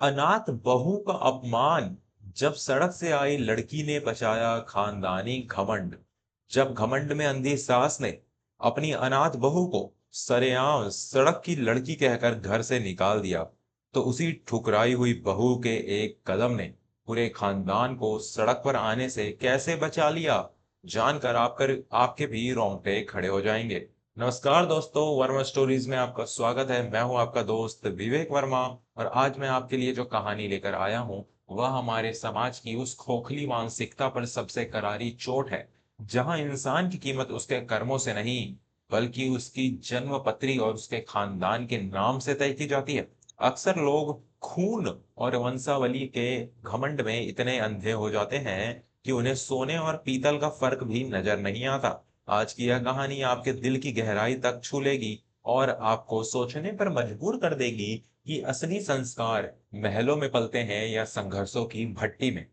अनाथ बहू का अपमान। जब सड़क से आई लड़की ने बचाया खानदानी घमंड। जब घमंड में अंधी सास ने अपनी अनाथ बहू को सरेआम सड़क की लड़की कहकर घर से निकाल दिया, तो उसी ठुकराई हुई बहू के एक कदम ने पूरे खानदान को सड़क पर आने से कैसे बचा लिया, जानकर आपके भी रोंगटे खड़े हो जाएंगे। नमस्कार दोस्तों, वर्मा स्टोरीज में आपका स्वागत है। मैं हूं आपका दोस्त विवेक वर्मा। और आज मैं आपके लिए जो कहानी लेकर आया हूं वह हमारे समाज की उस खोखली मानसिकता पर सबसे करारी चोट है, जहां इंसान की कीमत उसके कर्मों से नहीं बल्कि उसकी जन्म पत्री और उसके खानदान के नाम से तय की जाती है। अक्सर लोग खून और वंशावली के घमंड में इतने अंधे हो जाते हैं कि उन्हें सोने और पीतल का फर्क भी नजर नहीं आता। आज की यह कहानी आपके दिल की गहराई तक छू लेगी और आपको सोचने पर मजबूर कर देगी कि असली संस्कार महलों में पलते हैं या संघर्षों की भट्टी में।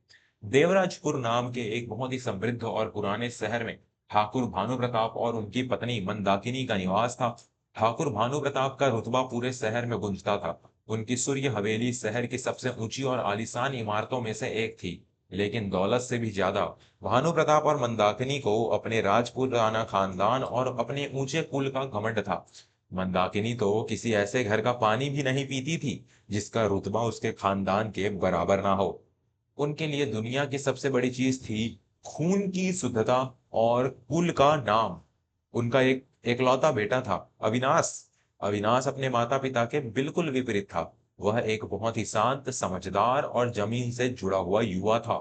देवराजपुर नाम के एक बहुत ही समृद्ध और पुराने शहर में ठाकुर भानु प्रताप और उनकी पत्नी मंदाकिनी का निवास था। ठाकुर भानु प्रताप का रुतबा पूरे शहर में गूंजता था। उनकी सूर्य हवेली शहर की सबसे ऊंची और आलीशान इमारतों में से एक थी। लेकिन दौलत से भी ज्यादा भानु प्रताप और मंदाकिनी को अपने राजपूत राणा खानदान और अपने ऊंचे कुल का घमंड था। मंदाकिनी तो किसी ऐसे घर का पानी भी नहीं पीती थी जिसका रुतबा उसके खानदान के बराबर ना हो। उनके लिए दुनिया की सबसे बड़ी चीज थी खून की शुद्धता और कुल का नाम। उनका एक एकलौता बेटा था, अविनाश। अविनाश अपने माता पिता के बिल्कुल विपरीत था। वह एक बहुत ही शांत, समझदार और जमीन से जुड़ा हुआ युवा था।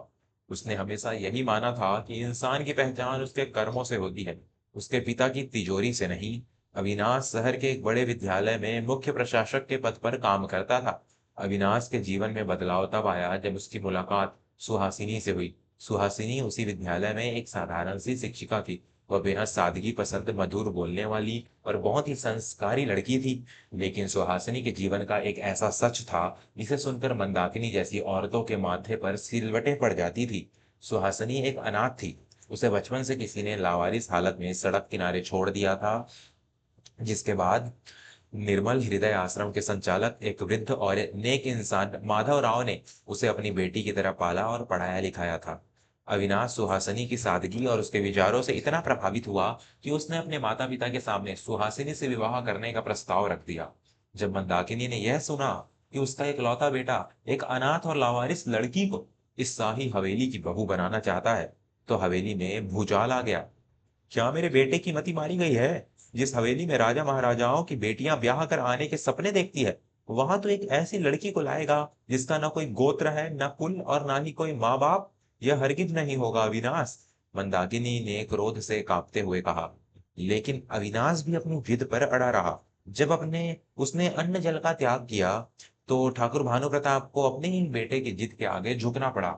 उसने हमेशा यही माना था कि इंसान की पहचान उसके कर्मों से होती है, उसके पिता की तिजोरी से नहीं। अविनाश शहर के एक बड़े विद्यालय में मुख्य प्रशासक के पद पर काम करता था। अविनाश के जीवन में बदलाव तब आया जब उसकी मुलाकात सुहासिनी से हुई। सुहासिनी उसी विद्यालय में एक साधारण सी शिक्षिका थी। वह बेहद सादगी पसंद, मधुर बोलने वाली और बहुत ही संस्कारी लड़की थी। लेकिन सुहासिनी के जीवन का एक ऐसा सच था जिसे सुनकर मंदाकिनी जैसी औरतों के माथे पर सिलवटें पड़ जाती थी। सुहासिनी एक अनाथ थी। उसे बचपन से किसी ने लावारिस हालत में सड़क किनारे छोड़ दिया था, जिसके बाद निर्मल हृदय आश्रम के संचालक एक वृद्ध और नेक इंसान माधव राव ने उसे अपनी बेटी की तरह पाला और पढ़ाया लिखाया था। अविनाश सुहासिनी की सादगी और उसके विचारों से इतना प्रभावित हुआ कि उसने अपने माता पिता के सामने सुहासिनी से विवाह करने का प्रस्ताव रख दिया। जब मंदाकिनी ने यह सुना कि उसका इकलौता बेटा एक अनाथ और लावारिस लड़की को इस शाही हवेली की बहू बनाना चाहता है, तो हवेली में भूचाल आ गया। क्या मेरे बेटे की मति मारी गई है? जिस हवेली में राजा महाराजाओं की बेटियां ब्याह कर आने के सपने देखती है, वहां तो एक ऐसी लड़की को लाएगा जिसका ना कोई गोत्र है, ना कुल और ना ही कोई माँ बाप। यह हरगिज नहीं होगा अविनाश, मंदाकिनी ने क्रोध से कांपते हुए कहा। लेकिन अविनाश भी अपनी जिद पर अड़ा रहा। जब अपने उसने अन्न जल का त्याग किया, तो ठाकुर भानु प्रताप को अपने ही बेटे की जिद के आगे झुकना पड़ा।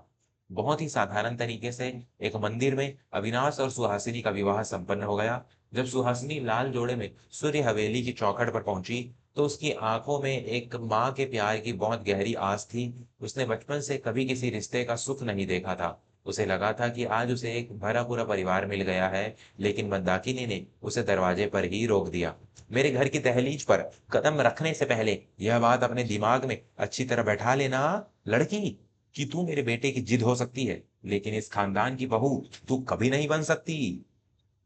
बहुत ही साधारण तरीके से एक मंदिर में अविनाश और सुहासिनी का विवाह संपन्न हो गया। जब सुहासिनी लाल जोड़े में सूर्य हवेली की चौखट पर पहुंची, तो उसकी आंखों में एक माँ के प्यार की बहुत गहरी आस थी। उसने बचपन से कभी किसी रिश्ते का सुख नहीं देखा था। उसे लगा था कि आज उसे एक भरा पूरा परिवार मिल गया है। लेकिन मंदाकिनी ने उसे दरवाजे पर ही रोक दिया। मेरे घर की दहलीज पर कदम रखने से पहले यह बात अपने दिमाग में अच्छी तरह बैठा लेना, लड़की, कि तू मेरे बेटे की जिद हो सकती है, लेकिन इस खानदान की बहू तू कभी नहीं बन सकती।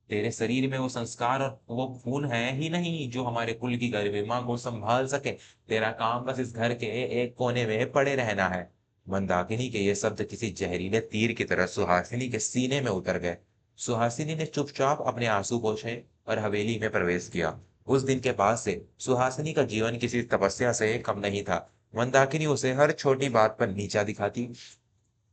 तेरे शरीर में वो संस्कार और वो खून है ही नहीं जो हमारे कुल की गरिमा को संभाल सके। तेरा काम बस इस घर के एक कोने में पड़े रहना है। मंदाकिनी के ये शब्द किसी जहरीले तीर की तरह सुहासिनी के सीने में उतर गए। सुहासिनी ने चुपचाप अपने आंसू पोंछे और हवेली में प्रवेश किया। उस दिन के बाद से सुहासिनी का जीवन किसी तपस्या से कम नहीं था। मंदाकिनी उसे हर छोटी बात पर नीचा दिखाती।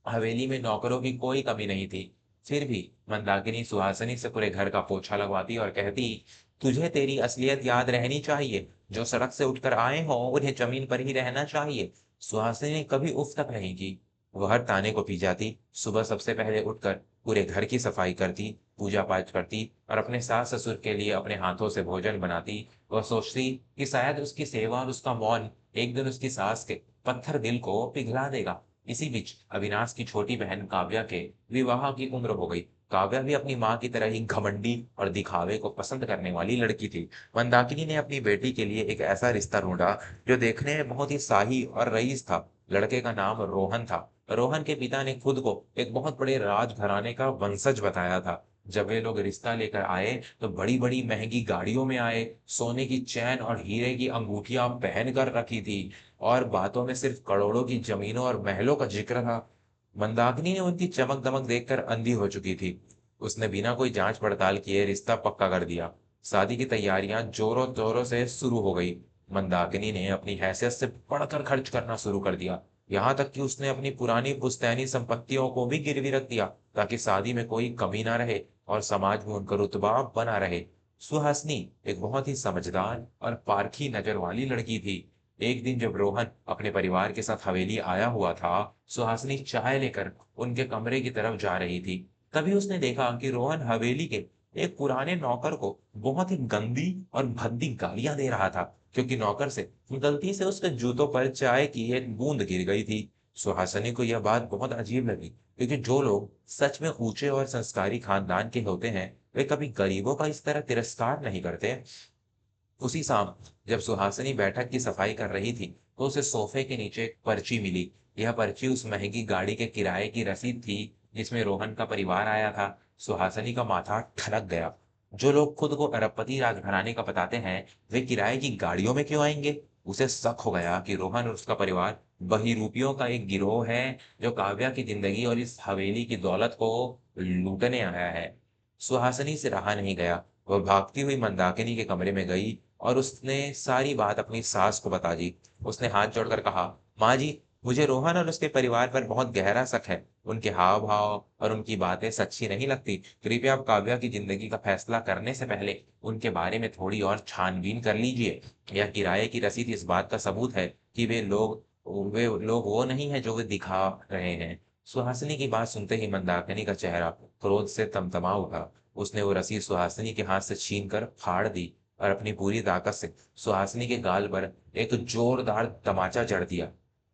हवेली में नौकरों की कोई कमी नहीं थी। फिर भी मंदाकिनी सुहासिनी से पूरे घर का पोछा लगवाती और कहती, तुझे तेरी असलियत याद रहनी चाहिए। जो सड़क से उठकर आए हों उन्हें जमीन पर ही रहना चाहिए। सुहासिनी ने कभी उफ तक नहीं की। वह हर ताने को पी जाती। सुबह सबसे पहले उठकर पूरे घर की सफाई करती, पूजा पाठ करती और अपने सास ससुर के लिए अपने हाथों से भोजन बनाती। वह सोचती कि शायद उसकी सेवा और उसका मौन एक दिन उसकी सास के पत्थर दिल को पिघला देगा। इसी बीच अविनाश की छोटी बहन काव्या के विवाह की उम्र हो गई। काव्या भी अपनी माँ की तरह ही घमंडी और दिखावे को पसंद करने वाली लड़की थी। मंदाकिनी ने अपनी बेटी के लिए एक ऐसा रिश्ता ढूंढा जो देखने में बहुत ही शाही और रईस था। लड़के का नाम रोहन था। रोहन के पिता ने खुद को एक बहुत बड़े राजघराने का वंशज बताया था। जब वे लोग रिश्ता लेकर आए तो बड़ी-बड़ी महंगी गाड़ियों में आए, सोने की चैन और हीरे की अंगूठियां पहन कर रखी थी और बातों में सिर्फ करोड़ों की जमीनों और महलों का जिक्र था। मंदाकिनी ने उनकी चमक-दमक देखकर अंधी हो चुकी थी। उसने बिना कोई जांच-पड़ताल किए रिश्ता पक्का कर दिया। शादी की तैयारियां जोरों-तोरों से शुरू हो गई। मंदाकिनी ने अपनी हैसियत से बढ़कर खर्च करना शुरू कर दिया। यहाँ तक कि उसने अपनी पुरानी पुश्तैनी संपत्तियों को भी गिरवी रख दिया ताकि शादी में कोई कमी ना रहे और समाज में उनका रुतबा बना रहे। सुहासिनी एक बहुत ही समझदार और पारखी नजर वाली लड़की थी। एक दिन जब रोहन अपने परिवार के साथ हवेली आया हुआ था, सुहासिनी चाय लेकर उनके कमरे की तरफ जा रही थी। तभी उसने देखा कि रोहन हवेली के एक पुराने नौकर को बहुत ही गंदी और भद्दी गालियां दे रहा था, क्योंकि नौकर से गलती से उसके जूतों पर चाय की एक बूंद गिर गई थी। सुहासिनी को यह बात बहुत अजीब लगी, क्योंकि जो लोग सच में ऊंचे और संस्कारी खानदान के होते हैं, वे कभी गरीबों का इस तरह तिरस्कार नहीं करते। उसी शाम जब सुहासिनी बैठक की सफाई कर रही थी, तो उसे सोफे के नीचे एक पर्ची मिली। यह पर्ची उस महंगी गाड़ी के किराए की रसीद थी, जिसमें रोहन का परिवार आया था। सुहासिनी का माथा ठनक गया। जो लोग खुद को अरबपति राजघराने का बताते हैं, वे किराए की गाड़ियों में क्यों आएंगे? उसे शक हो गया कि रोहन और उसका परिवार बहिरूपियों का एक गिरोह है, जो काव्या की जिंदगी और इस हवेली की दौलत को लूटने आया है। सुहासिनी से रहा नहीं गया। वह भागती हुई मंदाकिनी के कमरे में गई और उसने सारी बात अपनी सास को बता दी। उसने हाथ जोड़कर कहा, माँ जी, मुझे रोहन और उसके परिवार पर बहुत गहरा शक है। उनके हाव भाव और उनकी बातें सच्ची नहीं लगती। कृपया आप काव्या की जिंदगी का फैसला करने से पहले उनके बारे में थोड़ी और छानबीन कर लीजिए। यह किराए की रसीद इस बात का सबूत है कि वे लोग वो नहीं है जो वे दिखा रहे हैं। सुहासिनी की बात सुनते ही मंदाकिनी का चेहरा क्रोध से तमतमा उठा। उसने वो रस्सी सुहासिनी के हाथ से छीनकर फाड़ दी और अपनी पूरी ताकत से सुहासिनी के गाल पर एक जोरदार तमाचा जड़ दिया।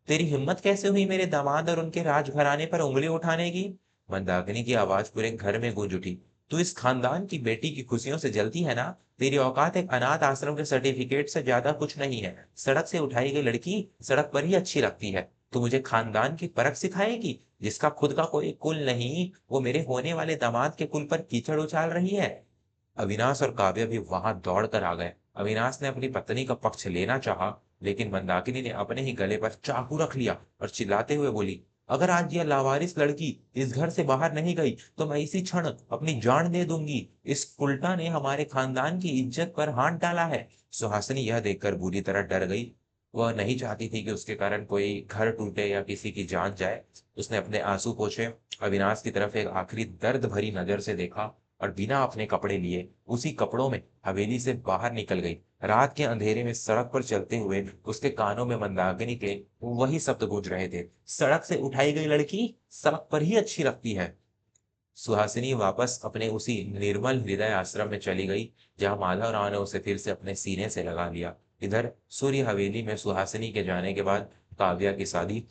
तेरी हिम्मत कैसे हुई मेरे दामाद और उनके राजघराने पर उंगली उठाने की? मंदाकिनी की आवाज पूरे घर में गूंज उठी। तू इस खानदान की बेटी की खुशियों से जलती है ना? तेरी औकात एक अनाथ आश्रम के सर्टिफिकेट से ज्यादा कुछ नहीं है। सड़क से उठाई गई लड़की सड़क पर ही अच्छी लगती है। तू मुझे खानदान की परख सिखाएगी, जिसका खुद का कोई कुल नहीं, वो मेरे होने वाले दामाद के कुल पर कीचड़ उछाल रही है। अविनाश और काव्य भी वहां दौड़ कर आ गए। अविनाश ने अपनी पत्नी का पक्ष लेना चाहा, लेकिन मंदाकिनी ने अपने ही गले पर चाकू रख लिया और चिल्लाते हुए बोली, अगर आज यह लावारिस लड़की इस घर से बाहर नहीं गई तो मैं इसी क्षण अपनी जान दे दूंगी। इस उल्टा ने हमारे खानदान की इज्जत पर हाथ डाला है। सुहासिनी यह देखकर बुरी तरह डर गई। वह नहीं चाहती थी कि उसके कारण कोई घर टूटे या किसी की जान जाए। उसने अपने आंसू पोंछे, अविनाश की तरफ एक आखिरी दर्द भरी नजर से देखा और बिना अपने कपड़े लिए उसी कपड़ों में हवेली से बाहर निकल गई। रात के अंधेरे में सड़क पर चलते हुए उसके कानों में मंदाकिनी के वही शब्द गूंज रहे थे, सड़क से उठाई गई लड़की सड़क पर ही अच्छी लगती है। सुहासिनी वापस अपने उसी निर्मल हृदय आश्रम में चली गई, जहां माधव राव ने उसे फिर से अपने सीने से लगा लिया। इधर सूर्य हवेली में सुहासिनी के जाने के बाद काव्या की शादी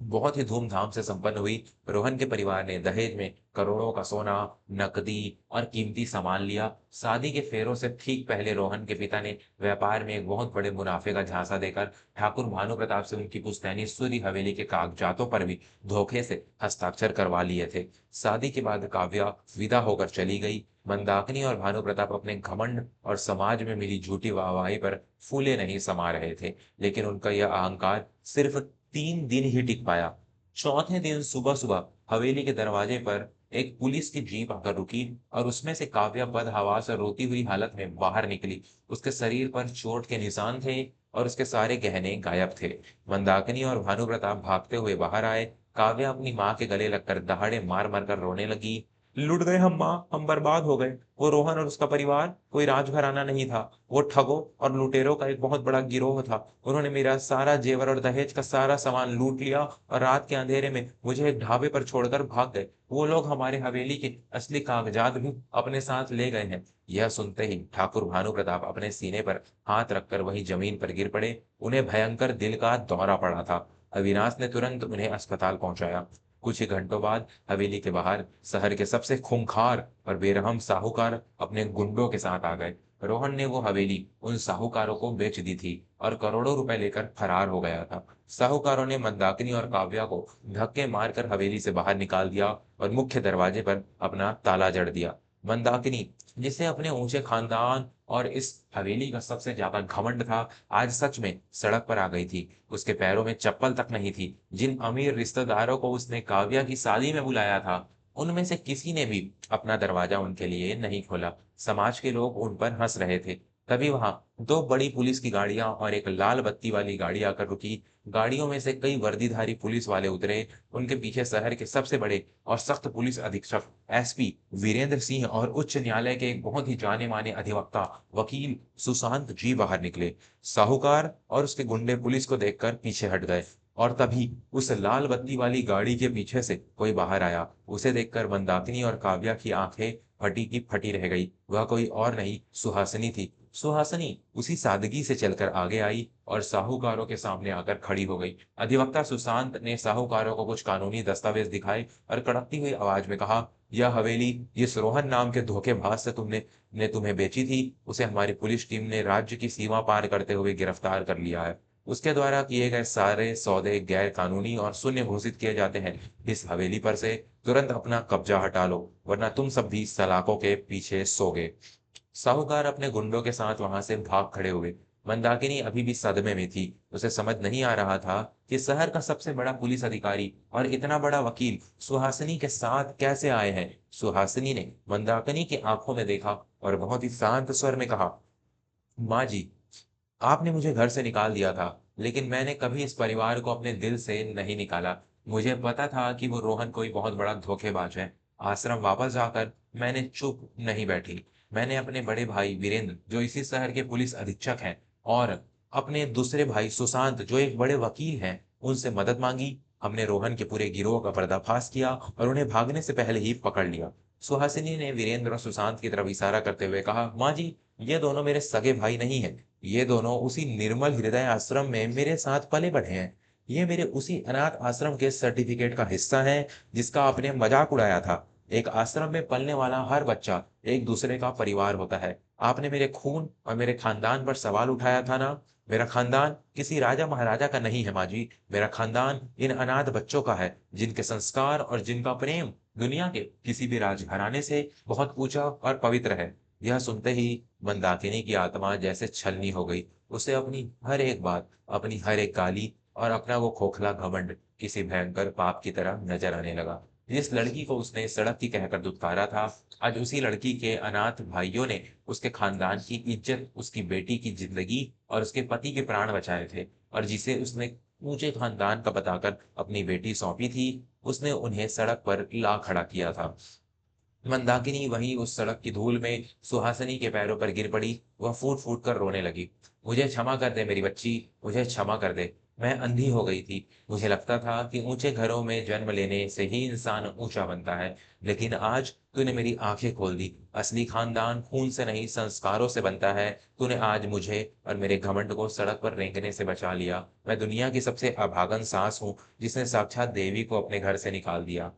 बहुत ही धूमधाम से संपन्न हुई। रोहन के परिवार ने दहेज में करोड़ों का सोना, नकदी और कीमती सामान लिया। शादी के फेरों से ठीक पहले रोहन के पिता ने व्यापार में एक बहुत बड़े मुनाफे का झांसा देकर ठाकुर भानु प्रताप से उनकी पुश्तैनी सूरी हवेली के कागजातों पर भी धोखे से हस्ताक्षर करवा लिए थे। शादी के बाद काव्या विदा होकर चली गई। मंदाकिनी और भानु प्रताप अपने घमंड और समाज में मिली झूठी वाहवाही पर फूले नहीं समा रहे थे, लेकिन उनका यह अहंकार सिर्फ 3 दिन ही टिक पाया। चौथे दिन सुबह-सुबह हवेली के दरवाजे पर एक पुलिस की जीप आकर रुकी और उसमें से काव्या बदहवास और रोती हुई हालत में बाहर निकली। उसके शरीर पर चोट के निशान थे और उसके सारे गहने गायब थे। मंदाकिनी और भानु प्रताप भागते हुए बाहर आए। काव्या अपनी माँ के गले लगकर दहाड़े मार-मार कर रोने लगी। लुट गए हम माँ, हम बर्बाद हो गए। वो रोहन और उसका परिवार कोई राजघराना नहीं था। वो ठगों और लुटेरों का एक बहुत बड़ा गिरोह था। उन्होंने मेरा सारा जेवर और दहेज का सारा सामान लूट लिया और रात के अंधेरे में मुझे एक ढाबे पर छोड़कर भाग गए। वो लोग हमारे हवेली के असली कागजात भी अपने साथ ले गए हैं। यह सुनते ही ठाकुर भानु प्रताप अपने सीने पर हाथ रखकर वहीं जमीन पर गिर पड़े। उन्हें भयंकर दिल का दौरा पड़ा था। अविनाश ने तुरंत उन्हें अस्पताल पहुंचाया। कुछ ही घंटों बाद हवेली के बाहर शहर के सबसे खूंखार और बेरहम साहूकार अपने गुंडों के साथ आ गए। रोहन ने वो हवेली उन साहूकारों को बेच दी थी और करोड़ों रुपए लेकर फरार हो गया था। साहूकारों ने मंदाकिनी और काव्या को धक्के मारकर हवेली से बाहर निकाल दिया और मुख्य दरवाजे पर अपना ताला जड़ दिया। मंदाकिनी, जिसे अपने ऊंचे खानदान और इस हवेली का सबसे ज्यादा घमंड था, आज सच में सड़क पर आ गई थी। उसके पैरों में चप्पल तक नहीं थी। जिन अमीर रिश्तेदारों को उसने काव्या की शादी में बुलाया था, उनमें से किसी ने भी अपना दरवाजा उनके लिए नहीं खोला। समाज के लोग उन पर हंस रहे थे। तभी वहां दो बड़ी पुलिस की गाड़ियां और एक लाल बत्ती वाली गाड़ी आकर रुकी। गाड़ियों में से कई वर्दीधारी पुलिस वाले उतरे। उनके पीछे शहर के सबसे बड़े और सख्त पुलिस अधीक्षक एसपी वीरेंद्र सिंह और उच्च न्यायालय के एक बहुत ही जाने माने अधिवक्ता वकील सुशांत जी बाहर निकले। साहूकार और उसके गुंडे पुलिस को देखकर पीछे हट गए। और तभी उस लाल बत्ती वाली गाड़ी के पीछे से कोई बाहर आया। उसे देखकर मंदाकिनी और काव्या की आंखें फटी की फटी रह गई। वह कोई और नहीं, सुहासिनी थी। सुहासिनी उसी सादगी से चलकर आगे आई और साहूकारों के सामने आकर खड़ी हो गई। अधिवक्ता सुशांत ने साहूकारों को कुछ कानूनी दस्तावेज दिखाए और कड़कती हुई आवाज में कहा, यह हवेली जिस रोहन नाम के धोखेबाज से तुम्हें बेची थी, उसे हमारी पुलिस टीम ने राज्य की सीमा पार करते हुए गिरफ्तार कर लिया है। उसके द्वारा किए गए सारे सौदे गैर कानूनी और शून्य घोषित किए जाते हैं। इस हवेली पर से तुरंत अपना कब्जा हटा लो, वरना तुम सब भी सलाखों के पीछे सोगे। साहूकार अपने गुंडों के साथ वहां से भाग खड़े हुए। मंदाकिनी अभी भी सदमे में थी। उसे समझ नहीं आ रहा था कि शहर का सबसे बड़ा पुलिस अधिकारी और इतना बड़ा वकील सुहासिनी के साथ कैसे आए हैं। सुहासिनी ने मंदाकिनी की आंखों में देखा और बहुत ही शांत स्वर में कहा, माँ जी, आपने मुझे घर से निकाल दिया था, लेकिन मैंने कभी इस परिवार को अपने दिल से नहीं निकाला। मुझे पता था कि वो रोहन कोई बहुत बड़ा धोखेबाज है। आश्रम वापस जाकर मैंने चुप नहीं बैठी। मैंने अपने बड़े भाई वीरेंद्र, जो इसी शहर के पुलिस अधीक्षक हैं, और अपने दूसरे भाई सुशांत, जो एक बड़े वकील हैं, उनसे मदद मांगी। हमने रोहन के पूरे गिरोह का पर्दाफाश किया और उन्हें भागने से पहले ही पकड़ लिया। सुहासिनी ने वीरेंद्र और सुशांत की तरफ इशारा करते हुए कहा, माँ जी, ये दोनों मेरे सगे भाई नहीं है। ये दोनों उसी निर्मल हृदय आश्रम में मेरे साथ पले बढ़े हैं। ये मेरे उसी अनाथ आश्रम के सर्टिफिकेट का हिस्सा है जिसका आपने मजाक उड़ाया था। एक आश्रम में पलने वाला हर बच्चा एक दूसरे का परिवार होता है। आपने मेरे खून और मेरे खानदान पर सवाल उठाया था ना। मेरा खानदान किसी राजा महाराजा का नहीं है माँ जी। मेरा खानदान इन अनाथ बच्चों का है, जिनके संस्कार और जिनका प्रेम दुनिया के किसी भी राजघराने से बहुत ऊंचा और पवित्र है। यह सुनते ही मंदाकिनी की आत्मा जैसे छलनी हो गई। उसे अपनी हर एक बात, अपनी हर एक गाली और अपना वो खोखला घमंड किसी भयंकर पाप की तरह नजर आने लगा। जिस लड़की को उसने सड़क की कहकर दुत्कारा था, आज उसी लड़की के अनाथ भाइयों ने उसके खानदान की इज्जत, उसकी बेटी की जिंदगी और उसके पति के प्राण बचाए थे। और जिसे उसने ऊंचे खानदान का बताकर अपनी बेटी सौंपी थी, उसने उन्हें सड़क पर ला खड़ा किया था। मंदाकिनी वहीं उस सड़क की धूल में सुहासिनी के पैरों पर गिर पड़ी। वह फूट फूट कर रोने लगी। मुझे क्षमा कर दे मेरी बच्ची, मुझे क्षमा कर दे। मैं अंधी हो गई थी। मुझे लगता था कि ऊंचे घरों में जन्म लेने से ही इंसान ऊंचा बनता है, लेकिन आज तूने मेरी आंखें खोल दी। असली खानदान खून से नहीं, संस्कारों से बनता है। तूने आज मुझे और मेरे घमंड को सड़क पर रेंगने से बचा लिया। मैं दुनिया की सबसे अभागन सास हूँ, जिसने साक्षात देवी को अपने घर से निकाल दिया।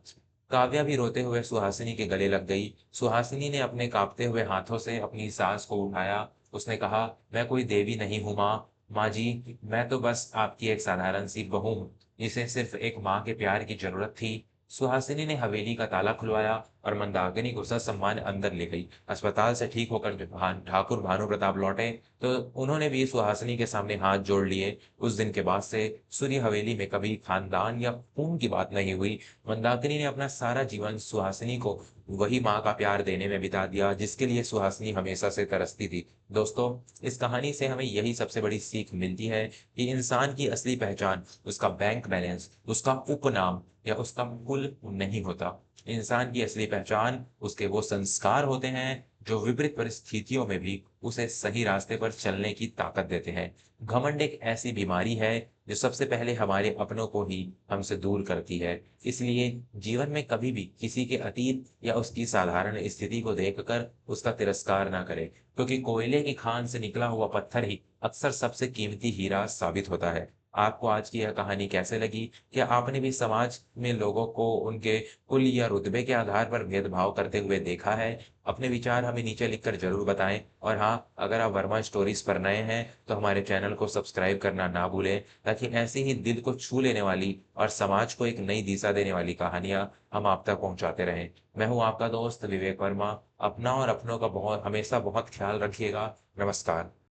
काव्या भी रोते हुए सुहासिनी के गले लग गई। सुहासिनी ने अपने कांपते हुए हाथों से अपनी सास को उठाया। उसने कहा, मैं कोई देवी नहीं हूँ माँ। माँ जी, मैं तो बस आपकी एक साधारण सी बहू हूँ, जिसे सिर्फ एक माँ के प्यार की जरूरत थी। सुहासिनी ने हवेली का ताला खुलवाया और मंदाकिनी को ससम्मान अंदर ले गई। अस्पताल से ठीक होकर जब ठाकुर भानु प्रताप लौटे, तो उन्होंने भी सुहासिनी के सामने हाथ जोड़ लिए। उस दिन के बाद से सूर्य हवेली में कभी खानदान या खून की बात नहीं हुई। मंदाकिनी ने अपना सारा जीवन सुहासिनी को वही माँ का प्यार देने में बिता दिया, जिसके लिए सुहासिनी हमेशा से तरसती थी। दोस्तों, इस कहानी से हमें यही सबसे बड़ी सीख मिलती है कि इंसान की असली पहचान उसका बैंक बैलेंस, उसका उपनाम या उसका कुल नहीं होता। इंसान की असली पहचान उसके वो संस्कार होते हैं जो विपरीत परिस्थितियों में भी उसे सही रास्ते पर चलने की ताकत देते हैं। घमंड एक ऐसी बीमारी है जो सबसे पहले हमारे अपनों को ही हमसे दूर करती है। इसलिए जीवन में कभी भी किसी के अतीत या उसकी साधारण स्थिति को देखकर उसका तिरस्कार ना करें, क्योंकि कोयले की खान से निकला हुआ पत्थर ही अक्सर सबसे कीमती हीरा साबित होता है। आपको आज की यह कहानी कैसे लगी? क्या आपने भी समाज में लोगों को उनके कुल या रुतबे के आधार पर भेदभाव करते हुए देखा है? अपने विचार हमें नीचे लिखकर ज़रूर बताएँ और हाँ, अगर आप वर्मा स्टोरीज़ पर नए हैं, तो हमारे चैनल को सब्सक्राइब करना ना भूलें, ताकि ऐसी ही दिल को छू लेने वाली और समाज को एक नई दिशा देने वाली कहानियाँ हम आप तक पहुँचाते रहें। मैं हूँ आपका दोस्त विवेक वर्मा। अपना और अपनों का हमेशा बहुत ख़्याल रखिएगा। नमस्कार।